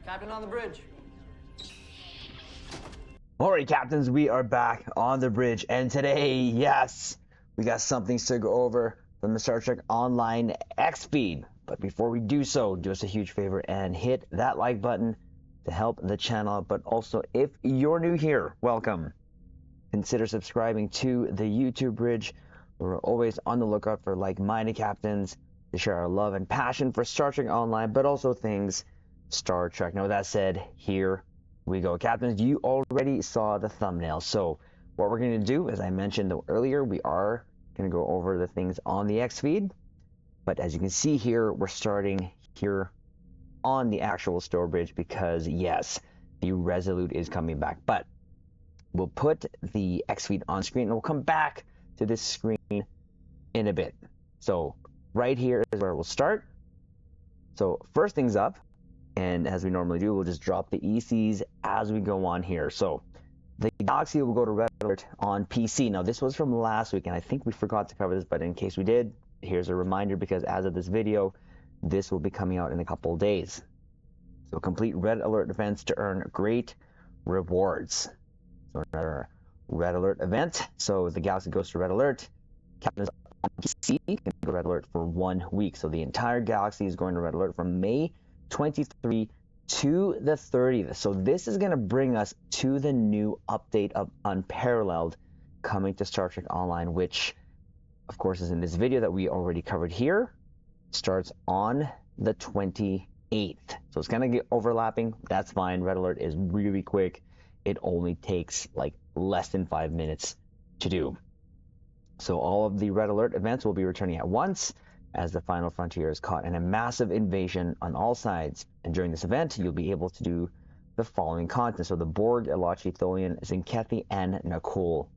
Captain on the bridge. Alright, captains, we are back on the bridge, and today, yes, we got some things to go over from the Star Trek Online X feed. But before we do so, do us a huge favor and hit that like button to help the channel out. But also, if you're new here, welcome. Consider subscribing to the YouTube bridge. We're always on the lookout for like-minded captains to share our love and passion for Star Trek Online, but also things Star Trek. Now, with that said, here we go. Captains, you already saw the thumbnail. So what we're going to do, as I mentioned earlier, we are going to go over the things on the X feed. But as you can see here, we're starting here on the actual store bridge because, yes, the Resolute is coming back. But we'll put the X feed on screen and we'll come back to this screen in a bit. So right here is where we'll start. So first things up, and as we normally do, we'll just drop the ECs as we go on here. So the Galaxy will go to Red Alert on PC. Now, this was from last week, and I think we forgot to cover this, but in case we did, here's a reminder, because as of this video, this will be coming out in a couple of days. So complete Red Alert events to earn great rewards. So another Red Alert event. So the Galaxy goes to Red Alert. Captains on PC can go to Red Alert for 1 week. So the entire Galaxy is going to Red Alert from May 23 to the 30th. So this is going to bring us to the new update of Unparalleled coming to Star Trek Online, which of course is in this video that we already covered here. Starts on the 28th. So it's going to get overlapping. That's fine. Red Alert is really quick. It only takes like less than 5 minutes to do. So all of the Red Alert events will be returning at once, as the final frontier is caught in a massive invasion on all sides. And during this event, you'll be able to do the following content. So the Borg, Elachi, Tholian, Zinkethi, and Nicole.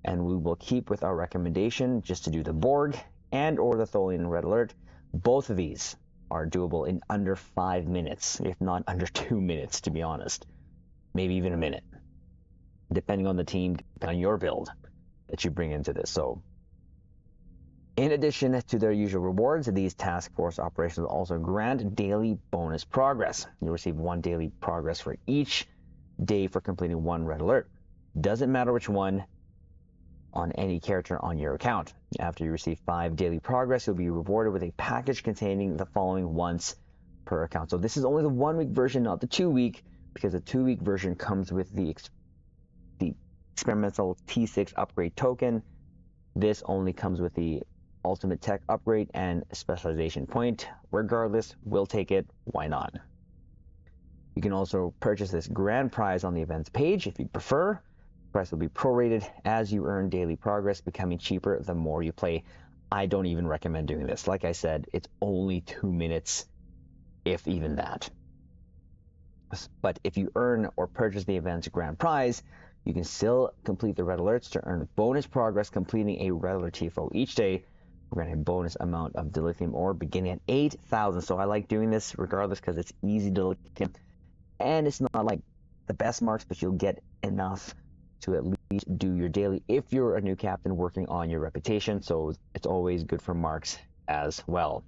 And we will keep with our recommendation just to do the Borg and or the Tholian in Red Alert. Both of these are doable in under 5 minutes, if not under 2 minutes, to be honest. Maybe even a minute, depending on the team, depending on your build that you bring into this. So in addition to their usual rewards, these task force operations will also grant daily bonus progress. You'll receive 1 daily progress for each day for completing 1 Red Alert. Doesn't matter which one on any character on your account. After you receive 5 daily progress, you'll be rewarded with a package containing the following once per account. So this is only the 1 week version, not the 2 week, because the 2 week version comes with the experimental T6 upgrade token. This only comes with the ultimate tech upgrade and specialization point. Regardless, we'll take it. Why not? You can also purchase this grand prize on the events page if you prefer. The price will be prorated as you earn daily progress, becoming cheaper the more you play. I don't even recommend doing this. Like I said, it's only 2 minutes, if even that. But if you earn or purchase the event's grand prize, you can still complete the Red Alerts to earn bonus progress completing a Red Alert TFO each day. We're going to have a bonus amount of dilithium ore beginning at 8,000. So I like doing this regardless because it's easy to dilithium. And it's not like the best marks, but you'll get enough to at least do your daily if you're a new captain working on your reputation. So it's always good for marks as well.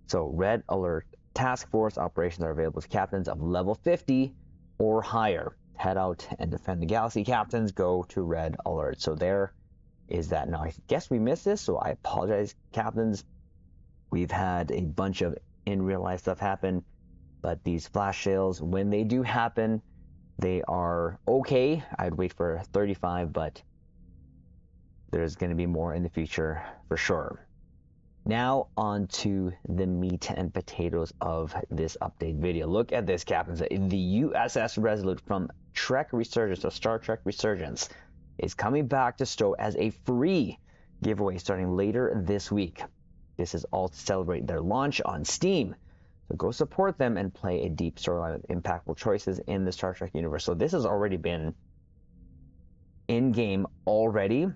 So Red Alert task force operations are available to captains of level 50 or higher. Head out and defend the Galaxy. Captains go to Red Alert. So there is that. Now, I guess we missed this, so I apologize, captains. We've had a bunch of in real life stuff happen, but these flash sales, when they do happen, they are okay. I'd wait for 35, but there's going to be more in the future for sure. Now on to the meat and potatoes of this update video. Look at this, captains. The USS Resolute from Trek Resurgence, or Star Trek Resurgence, is coming back to Stowe as a free giveaway starting later this week. This is all to celebrate their launch on Steam. So go support them and play a deep storyline with impactful choices in the Star Trek universe. So this has already been in-game already.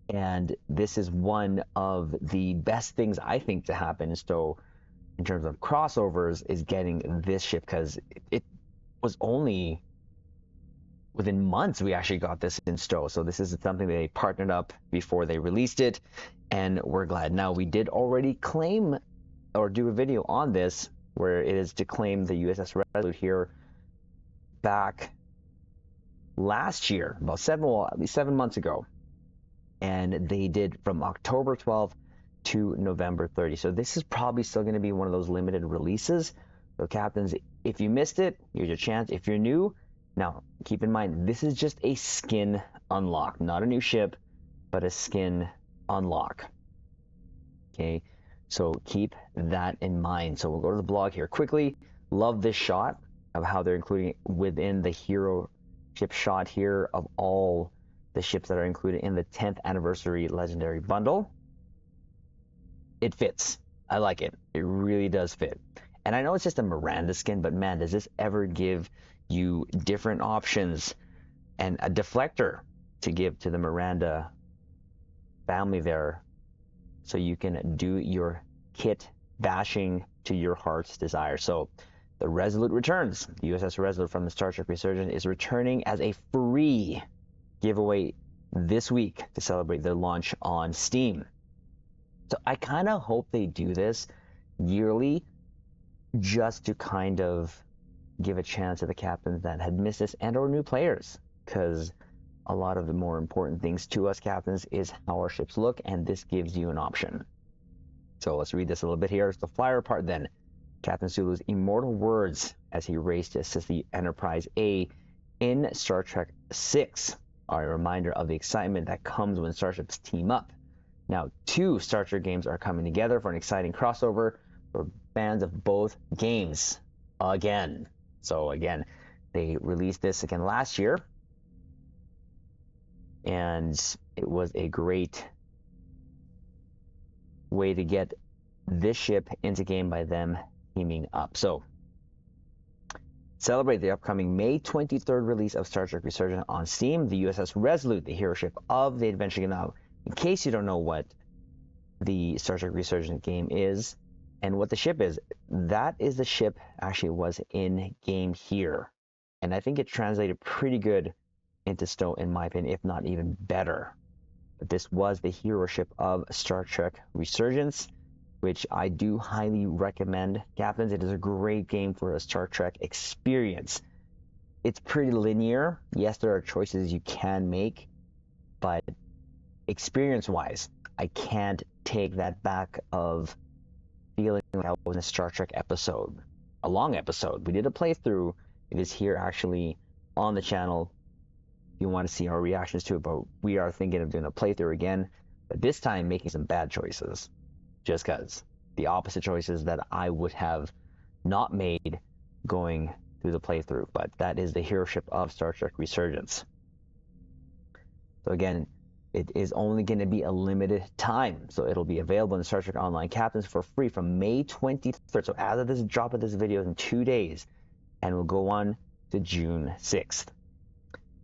And this is one of the best things I think to happen. So in terms of crossovers, is getting this ship, because it was only within months we actually got this in Stowe. So this is something they partnered up before they released it, and we're glad. Now, we did already claim or do a video on this where it is to claim the USS Resolute here back last year, at least 7 months ago. And they did from October 12th to November 30. So this is probably still going to be one of those limited releases. So captains, if you missed it, here's your chance. If you're new, now keep in mind, this is just a skin unlock, not a new ship, but a skin unlock. Okay, so keep that in mind. So we'll go to the blog here quickly. Love this shot of how they're including it within the hero ship shot here of all the ships that are included in the 10th anniversary legendary bundle. It fits. I like it. It really does fit. And I know it's just a Miranda skin, but man, does this ever give you different options and a deflector to give to the Miranda family there, so you can do your kit bashing to your heart's desire. So the Resolute returns. The USS Resolute from the Star Trek Resurgence is returning as a free giveaway this week to celebrate their launch on Steam. So I kind of hope they do this yearly, just to kind of give a chance to the captains that had missed this and or new players, because a lot of the more important things to us captains is how our ships look, and this gives you an option. So let's read this a little bit here. It's the flyer part then. Captain Sulu's immortal words as he raced to assist the Enterprise A in Star Trek VI are a reminder of the excitement that comes when starships team up. Now, 2 Star Trek games are coming together for an exciting crossover for fans of both games again. So again, they released this again last year, and it was a great way to get this ship into game by them teaming up. So celebrate the upcoming May 23rd release of Star Trek Resurgence on Steam. The USS Resolute, the hero ship of the adventure game. Now, in case you don't know what the Star Trek Resurgence game is and what the ship is, that is the ship actually was in game here. And I think it translated pretty good into STO in my opinion, if not even better. But this was the hero ship of Star Trek Resurgence, which I do highly recommend, captains. It is a great game for a Star Trek experience. It's pretty linear. Yes, there are choices you can make, but experience-wise, I can't take that back of feeling like I was in a Star Trek episode, a long episode. We did a playthrough. It is here actually on the channel if you want to see our reactions to it, but we are thinking of doing a playthrough again, but this time making some bad choices, just because the opposite choices that I would have not made going through the playthrough. But that is the hero ship of Star Trek Resurgence. So again, it is only going to be a limited time, so it'll be available in the Star Trek Online Captains for free from May 23rd. So as of this drop of this video in 2 days, and will go on to June 6th.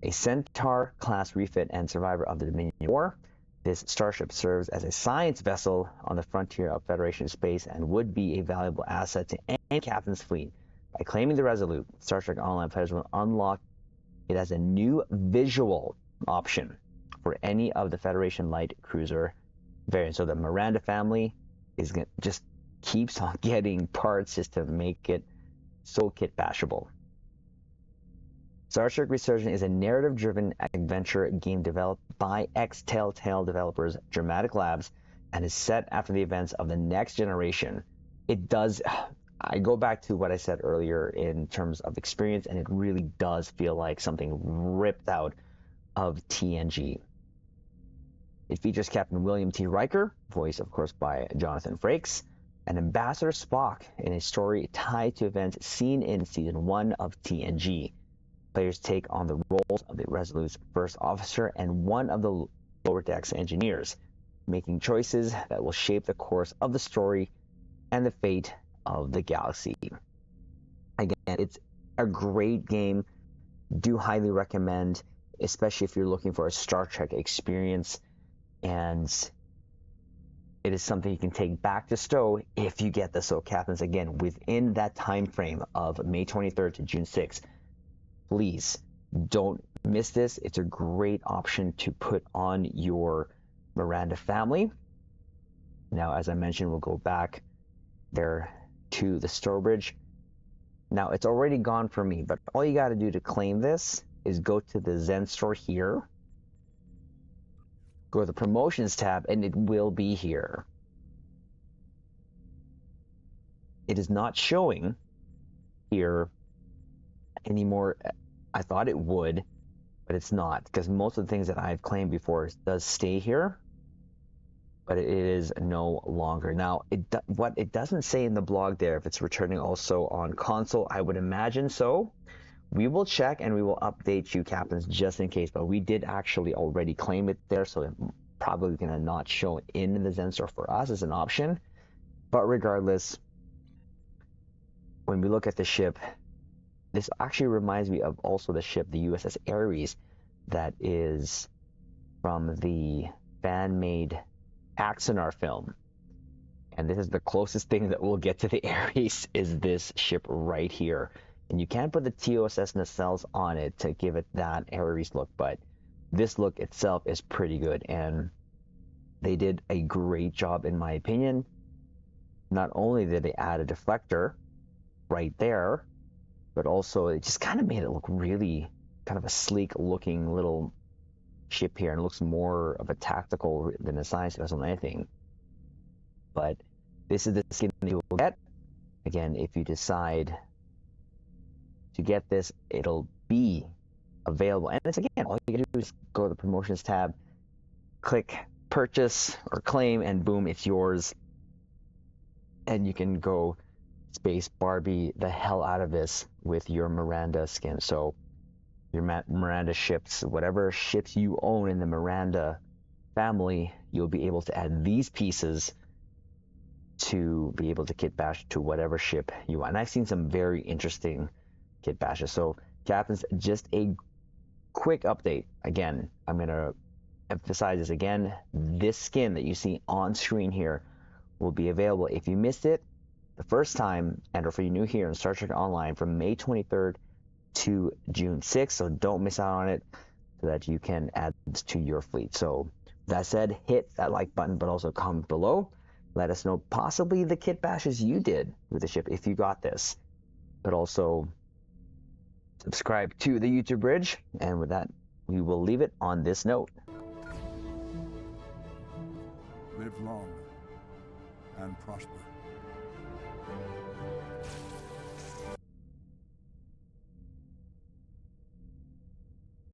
A Centaur-class refit and survivor of the Dominion War, this starship serves as a science vessel on the frontier of Federation space and would be a valuable asset to any captain's fleet. By claiming the Resolute, Star Trek Online players will unlock it as a new visual option for any of the Federation light cruiser variants. So the Miranda family is just keeps on getting parts just to make it so kit bashable. Star Trek Resurgence is a narrative-driven adventure game developed by ex-Telltale developers Dramatic Labs and is set after the events of the Next Generation. It does, I go back to what I said earlier in terms of experience, and it really does feel like something ripped out of TNG. It features Captain William T. Riker, voiced of course by Jonathan Frakes, and Ambassador Spock in a story tied to events seen in Season 1 of TNG. Players take on the roles of the Resolute's first officer and one of the lower decks engineers, making choices that will shape the course of the story and the fate of the galaxy. Again, it's a great game. Do highly recommend, especially if you're looking for a Star Trek experience, and it is something you can take back to STO if you get the SO Captains again within that time frame of May 23rd to June 6th. Please don't miss this. It's a great option to put on your Miranda family. Now, as I mentioned, we'll go back. They're to the store bridge. Now it's already gone for me, but all you got to do to claim this is go to the Zen store here, go to the promotions tab, and it will be here. It is not showing here anymore. I thought it would, but it's not, because most of the things that I've claimed before does stay here, but it is no longer. Now, what it doesn't say in the blog there, if it's returning also on console, I would imagine so. We will check and we will update you, captains, just in case, but we did actually already claim it there, so it's probably gonna not show in the Zen store for us as an option. But regardless, when we look at the ship, this actually reminds me of also the ship, the USS Ares, that is from the fan-made Axanar film. And this is the closest thing that we'll get to the Ares, is this ship right here. And you can't put the TOSS nacelles on it to give it that Ares look, but this look itself is pretty good, and they did a great job in my opinion. Not only did they add a deflector right there, but also it just kind of made it look really kind of a sleek looking little ship here, and it looks more of a tactical than a science vessel than anything. But this is the skin that you will get. Again, if you decide to get this, it'll be available. And it's, again, all you gotta do is go to the promotions tab, click purchase or claim, and boom, it's yours. And you can go space Barbie the hell out of this with your Miranda skin. So your Miranda ships, whatever ships you own in the Miranda family, you'll be able to add these pieces to be able to kit bash to whatever ship you want. And I've seen some very interesting kit bashes. So captains, just a quick update. Again, I'm going to emphasize this again. This skin that you see on screen here will be available if you missed it the first time, and or for you new here in Star Trek Online, from May 23rd to June 6th. So don't miss out on it, so that you can add this to your fleet. So that said, hit that like button, but also comment below. Let us know possibly the kit bashes you did with the ship if you got this. But also subscribe to the YouTube Bridge. And with that, we will leave it on this note. Live long and prosper.